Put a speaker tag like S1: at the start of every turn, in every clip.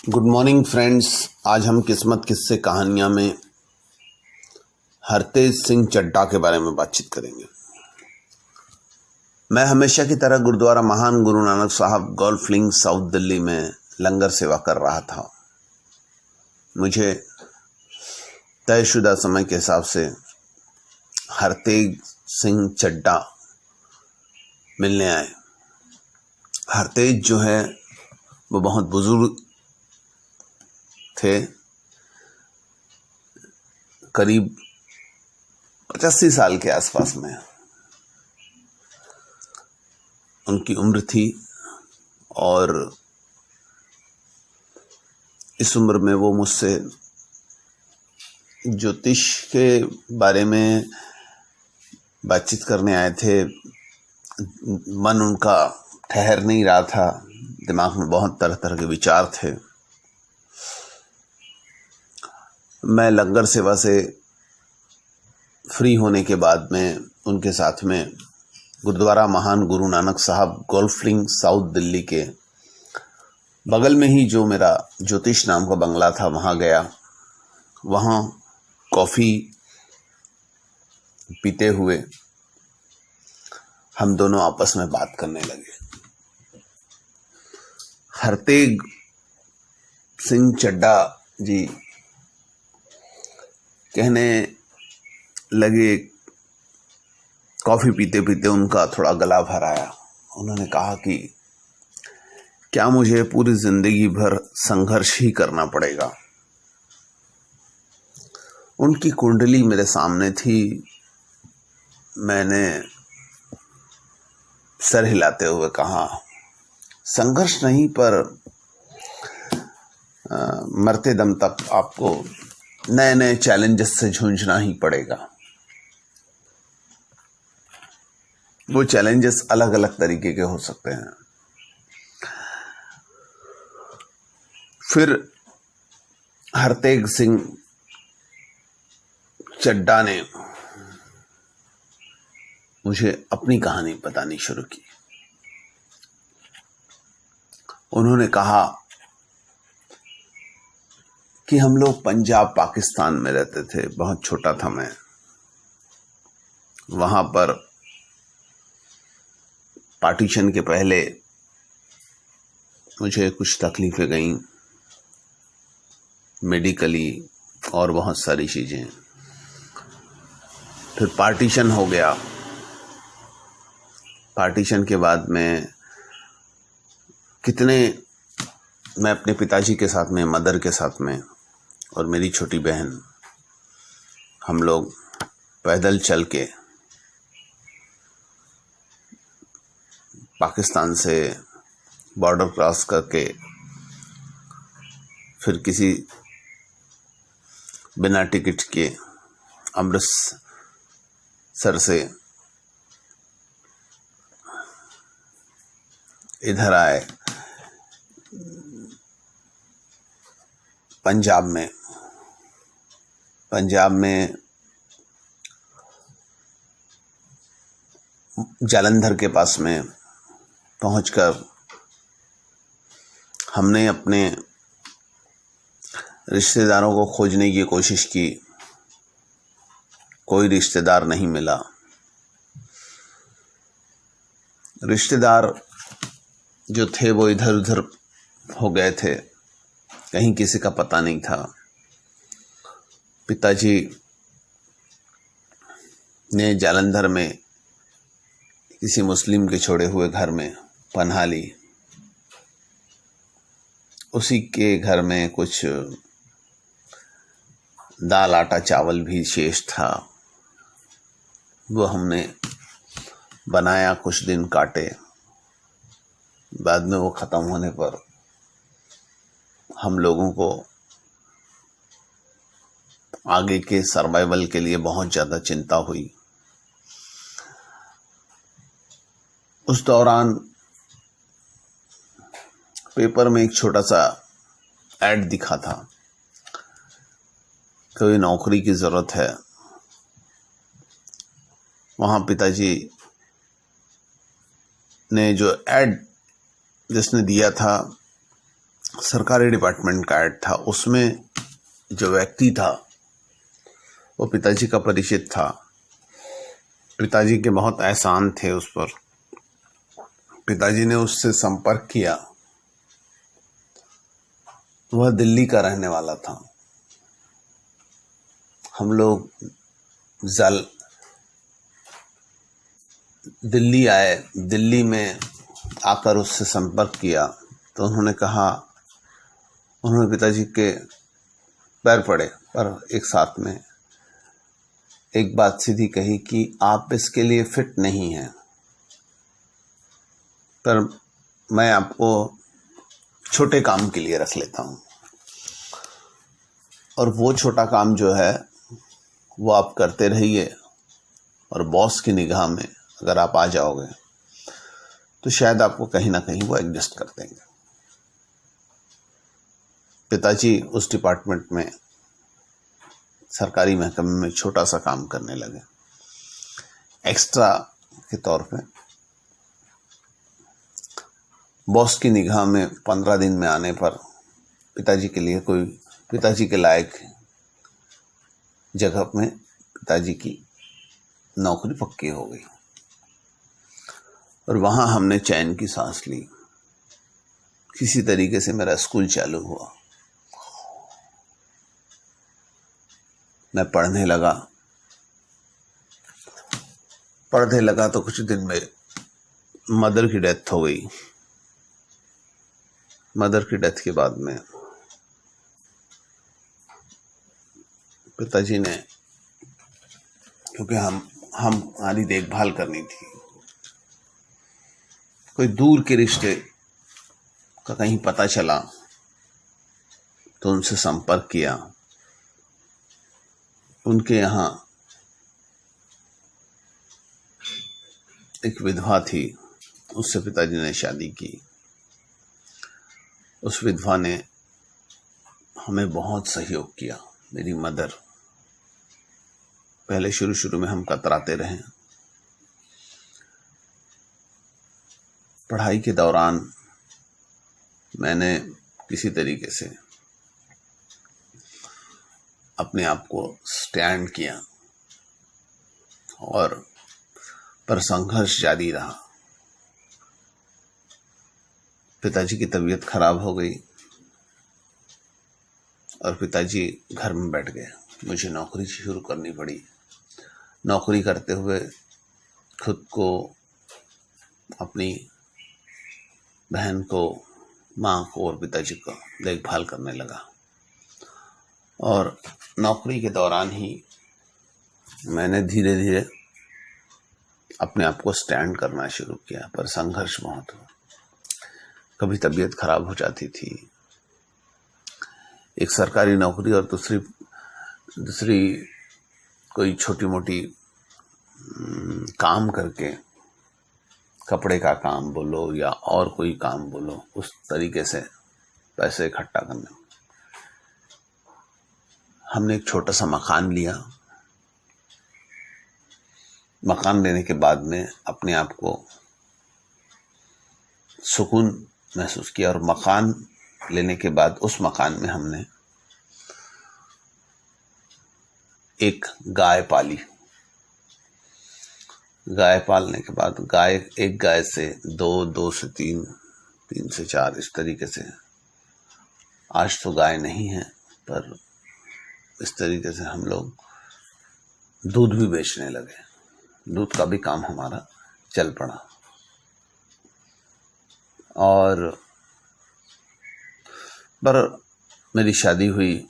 S1: Good morning friends. आज हम किस्मत किस्से कहानियां में हरतेज सिंह चड्ढा के बारे में बातचीत करेंगे। मैं हमेशा की तरह गुरुद्वारा महान गुरु नानक साहब गोल्फ लिंक साउथ दिल्ली में लंगर सेवा कर रहा था। मुझे तयशुदा समय के हिसाब से हरतेज सिंह चड्ढा मिलने आए। हरतेज जो है वो बहुत बुजुर्ग थे, करीब 85 साल के आसपास में उनकी उम्र थी और इस उम्र में वो मुझसे ज्योतिष के बारे में बातचीत करने आए थे। मन उनका ठहर नहीं रहा था, दिमाग में बहुत तरह तरह के विचार थे। मैं लंगर सेवा से फ्री होने के बाद में उनके साथ में गुरुद्वारा महान गुरु नानक साहब गोल्फ लिंक साउथ दिल्ली के बगल में ही जो मेरा ज्योतिष नाम का बंगला था वहाँ गया। वहाँ कॉफ़ी पीते हुए हम दोनों आपस में बात करने लगे। हरतेज सिंह चड्ढा जी कहने लगे, कॉफ़ी पीते पीते उनका थोड़ा गला भर आया। उन्होंने कहा कि क्या मुझे पूरी ज़िंदगी भर संघर्ष ही करना पड़ेगा। उनकी कुंडली मेरे सामने थी। मैंने सर हिलाते हुए कहा, संघर्ष नहीं, पर मरते दम तक आपको नए नए चैलेंजेस से जूझना ही पड़ेगा। वो चैलेंजेस अलग अलग तरीके के हो सकते हैं। फिर हरतेज सिंह चड्ढा ने मुझे अपनी कहानी बतानी शुरू की। उन्होंने कहा कि हम लोग पंजाब पाकिस्तान में रहते थे। बहुत छोटा था मैं। वहाँ पर पार्टीशन के पहले मुझे कुछ तकलीफ़ें गईं, मेडिकली और बहुत सारी चीज़ें। फिर पार्टीशन हो गया। पार्टीशन के बाद में मैं अपने पिताजी के साथ में, मदर के साथ में और मेरी छोटी बहन, हम लोग पैदल चल के पाकिस्तान से बॉर्डर क्रॉस करके फिर किसी बिना टिकट के अमृतसर से इधर आए पंजाब में जालंधर के पास में पहुंचकर हमने अपने रिश्तेदारों को खोजने की कोशिश की। कोई रिश्तेदार नहीं मिला। रिश्तेदार जो थे वो इधर उधर हो गए थे, कहीं किसी का पता नहीं था। पिताजी ने जालंधर में किसी मुस्लिम के छोड़े हुए घर में पनाह ली। उसी के घर में कुछ दाल आटा चावल भी शेष था। वो हमने बनाया, कुछ दिन काटे। बाद में वो ख़त्म होने पर हम लोगों को आगे के सर्वाइवल के लिए बहुत ज़्यादा चिंता हुई। उस दौरान पेपर में एक छोटा सा ऐड दिखा था, कोई नौकरी की ज़रूरत है। वहाँ पिताजी ने जो ऐड जिसने दिया था सरकारी डिपार्टमेंट का ऐड था। उसमें जो व्यक्ति था वो पिताजी का परिचित था। पिताजी के बहुत एहसान थे उस पर। पिताजी ने उससे संपर्क किया। वह दिल्ली का रहने वाला था। हम लोग दिल्ली आए। दिल्ली में आकर उससे संपर्क किया तो उन्होंने पिताजी के पैर पड़े, पर एक साथ में एक बात सीधी कही कि आप इसके लिए फिट नहीं हैं, पर मैं आपको छोटे काम के लिए रख लेता हूँ, और वो छोटा काम जो है वो आप करते रहिए, और बॉस की निगाह में अगर आप आ जाओगे तो शायद आपको कहीं ना कहीं वो एडजस्ट कर देंगे। पिताजी उस डिपार्टमेंट में, सरकारी महकमे में छोटा सा काम करने लगे, एक्स्ट्रा के तौर पे। बॉस की निगाह में 15 दिन में आने पर पिताजी के लायक जगह में पिताजी की नौकरी पक्की हो गई, और वहां हमने चैन की सांस ली। किसी तरीके से मेरा स्कूल चालू हुआ। मैं पढ़ने लगा तो कुछ दिन में मदर की डेथ हो गई। मदर की डेथ के बाद में पिताजी ने, क्योंकि हमारी देखभाल करनी थी, कोई दूर के रिश्ते का कहीं पता चला तो उनसे संपर्क किया। उनके यहाँ एक विधवा थी, उससे पिताजी ने शादी की। उस विधवा ने हमें बहुत सहयोग किया। मेरी मदर, पहले शुरू में हम कतराते रहे। पढ़ाई के दौरान मैंने किसी तरीके से अपने आप को स्टैंड किया, पर संघर्ष जारी रहा। पिताजी की तबीयत खराब हो गई और पिताजी घर में बैठ गए। मुझे नौकरी शुरू करनी पड़ी। नौकरी करते हुए खुद को, अपनी बहन को, माँ को और पिताजी को देखभाल करने लगा। और नौकरी के दौरान ही मैंने धीरे धीरे अपने आप को स्टैंड करना शुरू किया, पर संघर्ष बहुत हुआ। कभी तबीयत खराब हो जाती थी। एक सरकारी नौकरी और दूसरी कोई छोटी मोटी काम करके, कपड़े का काम बोलो या और कोई काम बोलो, उस तरीके से पैसे इकट्ठा करने। हमने एक छोटा सा मकान लिया। मकान लेने के बाद में अपने आप को सुकून महसूस किया, और मकान लेने के बाद उस मकान में हमने एक गाय पाली। गाय पालने के बाद एक गाय से 2 से 3 से 4, इस तरीके से। आज तो गाय नहीं है, पर इस तरीके से हम लोग दूध भी बेचने लगे। दूध का भी काम हमारा चल पड़ा। और पर मेरी शादी हुई।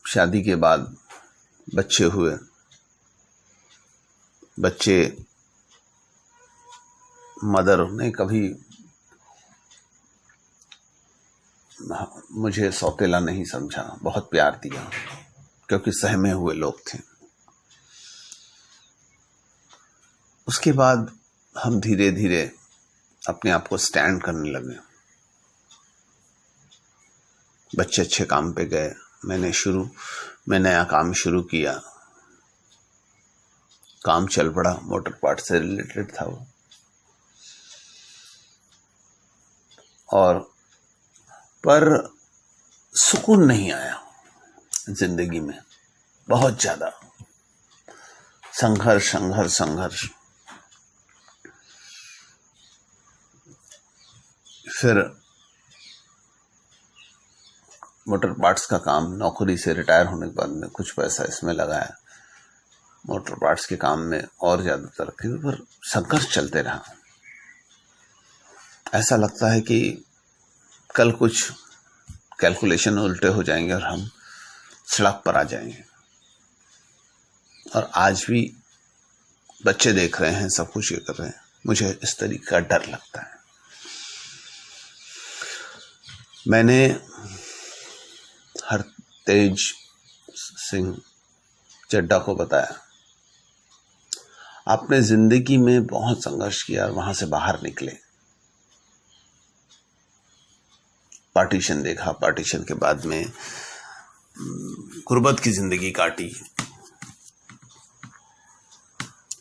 S1: शादी के बाद बच्चे हुए। बच्चे, मदर ने कभी मुझे सौतेला नहीं समझा, बहुत प्यार दिया, क्योंकि सहमे हुए लोग थे। उसके बाद हम धीरे धीरे अपने आप को स्टैंड करने लगे। बच्चे अच्छे काम पे गए। मैं नया काम शुरू किया। काम चल पड़ा, मोटर पार्ट से रिलेटेड था वो। और पर सुकून नहीं आया जिंदगी में। बहुत ज्यादा संघर्ष संघर्ष संघर्ष। फिर मोटर पार्ट्स का काम, नौकरी से रिटायर होने के बाद में कुछ पैसा इसमें लगाया, मोटर पार्ट्स के काम में और ज्यादा तरक्की हुई, पर संघर्ष चलते रहा। ऐसा लगता है कि कल कुछ कैलकुलेशन उल्टे हो जाएंगे और हम सड़क पर आ जाएंगे। और आज भी बच्चे देख रहे हैं, सब कुछ ये कर रहे हैं, मुझे इस तरीके का डर लगता है। मैंने हरतेज सिंह चड्ढा को बताया, आपने जिंदगी में बहुत संघर्ष किया और वहां से बाहर निकले, पार्टीशन देखा, पार्टीशन के बाद में गुर्बत की जिंदगी काटी।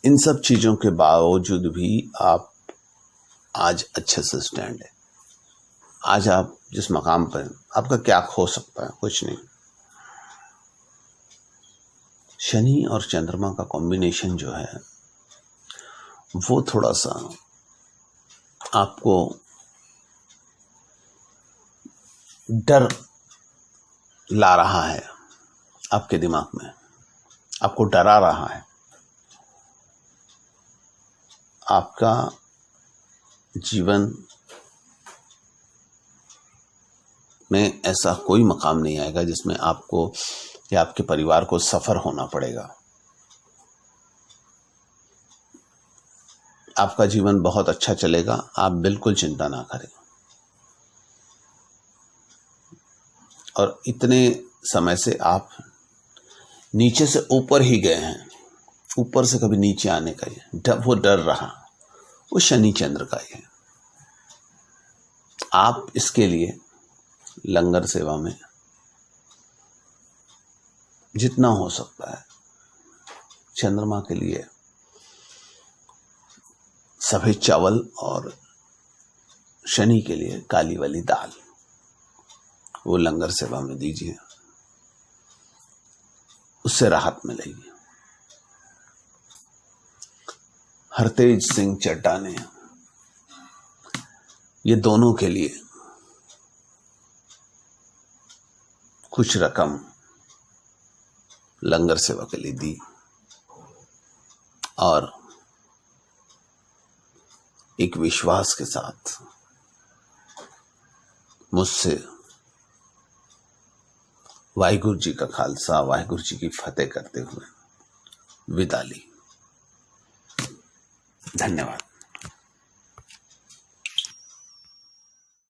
S1: इन सब चीजों के बावजूद भी आप आज अच्छे से स्टैंड है। आज आप जिस मकाम पर, आपका क्या खो सकता है? कुछ नहीं। शनि और चंद्रमा का कॉम्बिनेशन जो है वो थोड़ा सा आपको डर ला रहा है, आपके दिमाग में आपको डरा रहा है। आपका जीवन में ऐसा कोई मकाम नहीं आएगा जिसमें आपको या आपके परिवार को सफर होना पड़ेगा। आपका जीवन बहुत अच्छा चलेगा, आप बिल्कुल चिंता ना करें। और इतने समय से आप नीचे से ऊपर ही गए हैं, ऊपर से कभी नीचे आने का वो डर रहा, वो शनि चंद्र का ही है। आप इसके लिए लंगर सेवा में जितना हो सकता है, चंद्रमा के लिए सफेद चावल और शनि के लिए काली वाली दाल, वो लंगर सेवा में दीजिए, उससे राहत मिलेगी। हरतेज सिंह चड्ढा ने ये दोनों के लिए कुछ रकम लंगर सेवा के लिए दी और एक विश्वास के साथ मुझसे वाहिगुरु जी का खालसा, वाहिगुरु जी की फतेह करते हुए विदा ली। धन्यवाद।